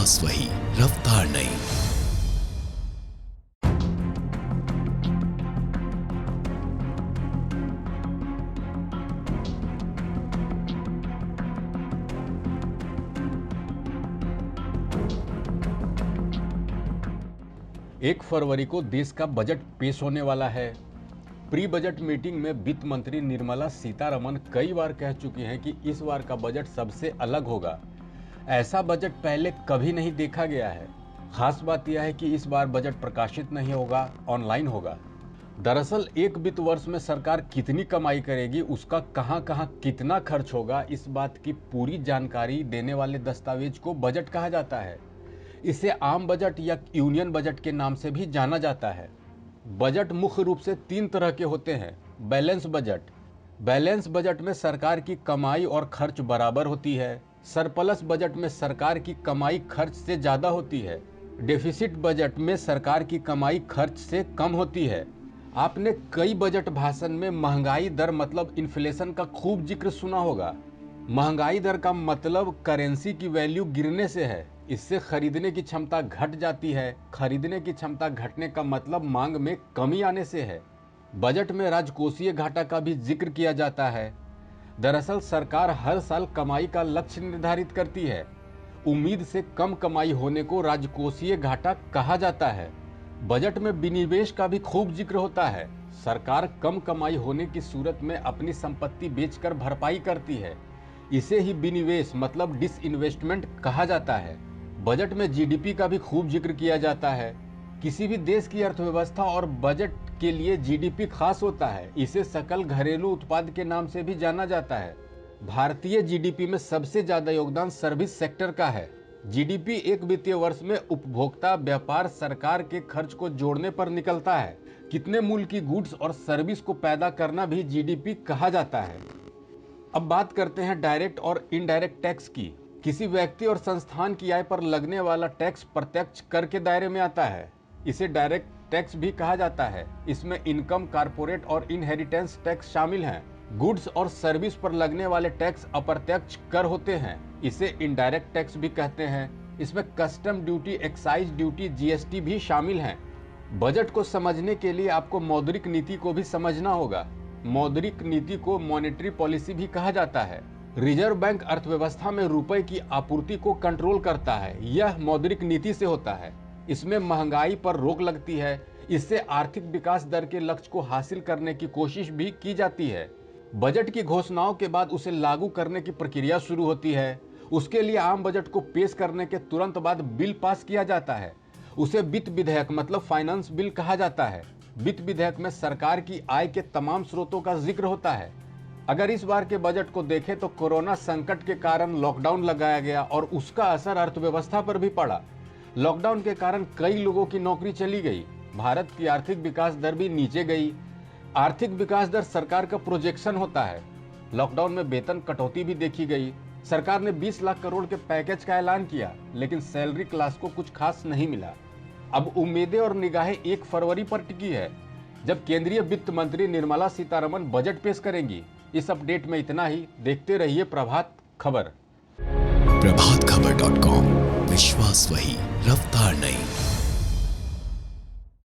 विश्वास वही, रफ्तार नहीं। एक फरवरी को देश का बजट पेश होने वाला है। प्री बजट मीटिंग में वित्त मंत्री निर्मला सीतारमण कई बार कह चुकी हैं कि इस बार का बजट सबसे अलग होगा। ऐसा बजट पहले कभी नहीं देखा गया है। खास बात यह है कि इस बार बजट प्रकाशित नहीं होगा, ऑनलाइन होगा। दरअसल एक वित्त वर्ष में सरकार कितनी कमाई करेगी, उसका कहां कहां कितना खर्च होगा, इस बात की पूरी जानकारी देने वाले दस्तावेज को बजट कहा जाता है। इसे आम बजट या यूनियन बजट के नाम से भी जाना जाता है। बजट मुख्य रूप से 3 तरह के होते हैं। Balance budget. बैलेंस बजट में सरकार की कमाई और खर्च बराबर होती है। सरप्लस बजट में सरकार की कमाई खर्च से ज्यादा होती है। डेफिसिट बजट में सरकार की कमाई खर्च से कम होती है। आपने कई बजट भाषण में महंगाई दर मतलब इन्फ्लेशन का खूब जिक्र सुना होगा। महंगाई दर का मतलब करेंसी की वैल्यू गिरने से है। इससे खरीदने की क्षमता घट जाती है। खरीदने की क्षमता घटने का मतलब मांग में कमी आने से है। बजट में राजकोषीय घाटा का भी जिक्र किया जाता है। दरअसल सरकार हर साल कमाई का लक्ष्य निर्धारित करती है। उम्मीद से कम कमाई होने को राजकोषीय घाटा कहा जाता है। बजट में विनिवेश का भी खूब जिक्र होता है। सरकार कम कमाई होने की सूरत में अपनी संपत्ति बेचकर भरपाई करती है। इसे ही विनिवेश मतलब डिसइन्वेस्टमेंट कहा जाता है। बजट में जीडीपी का भी खूब जिक्र किया जाता है। किसी भी देश की अर्थव्यवस्था और बजट के लिए जीडीपी खास होता है। इसे सकल घरेलू उत्पाद के नाम से भी जाना जाता है। भारतीय जीडीपी में सबसे ज्यादा योगदान सर्विस सेक्टर का है। जीडीपी एक वित्तीय वर्ष में उपभोक्ता, व्यापार, सरकार के खर्च को जोड़ने पर निकलता है। कितने मूल्य की गुड्स और सर्विस को पैदा करना भी जीडीपी कहा जाता है। अब बात करते हैं डायरेक्ट और इनडायरेक्ट टैक्स की। किसी व्यक्ति और संस्थान की आय पर लगने वाला टैक्स प्रत्यक्ष कर के दायरे में आता है। इसे डायरेक्ट टैक्स भी कहा जाता है। इसमें इनकम, कारपोरेट और इनहेरिटेंस टैक्स शामिल हैं। गुड्स और सर्विस पर लगने वाले टैक्स अप्रत्यक्ष कर होते हैं। इसे इनडायरेक्ट टैक्स भी कहते हैं। इसमें custom duty, excise duty, GST भी शामिल हैं। बजट को समझने के लिए आपको मौद्रिक नीति को भी समझना होगा। मौद्रिक नीति को मॉनेटरी पॉलिसी भी कहा जाता है। रिजर्व बैंक अर्थव्यवस्था में रुपए की आपूर्ति को कंट्रोल करता है। यह मौद्रिक नीति से होता है। इसमें महंगाई पर रोक लगती है। इससे आर्थिक विकास दर के लक्ष्य को हासिल करने की कोशिश भी की जाती है। बजट की घोषणाओं के बाद उसे लागू करने की प्रक्रिया शुरू होती है। उसके लिए आम बजट को पेश करने के तुरंत बाद बिल पास किया जाता है। उसे वित्त विधेयक मतलब फाइनेंस बिल कहा जाता है। वित्त विधेयक में सरकार की आय के तमाम स्रोतों का जिक्र होता है। अगर इस बार के बजट को देखें तो कोरोना संकट के कारण लॉकडाउन लगाया गया और उसका असर अर्थव्यवस्था पर भी पड़ा। लॉकडाउन के कारण कई लोगों की नौकरी चली गई। भारत की आर्थिक विकास दर भी नीचे गई। आर्थिक विकास दर सरकार का प्रोजेक्शन होता है। लॉकडाउन में वेतन कटौती भी देखी गई। सरकार ने 20 लाख करोड़ के पैकेज का ऐलान किया, लेकिन सैलरी क्लास को कुछ खास नहीं मिला। अब उम्मीदें और निगाहें 1 फरवरी पर टिकी है, जब केंद्रीय वित्त मंत्री निर्मला सीतारमण बजट पेश करेंगी। इस अपडेट में इतना ही। देखते रहिए प्रभात खबर। प्रभातखबर.com, विश्वास वही, रफ्तार नहीं।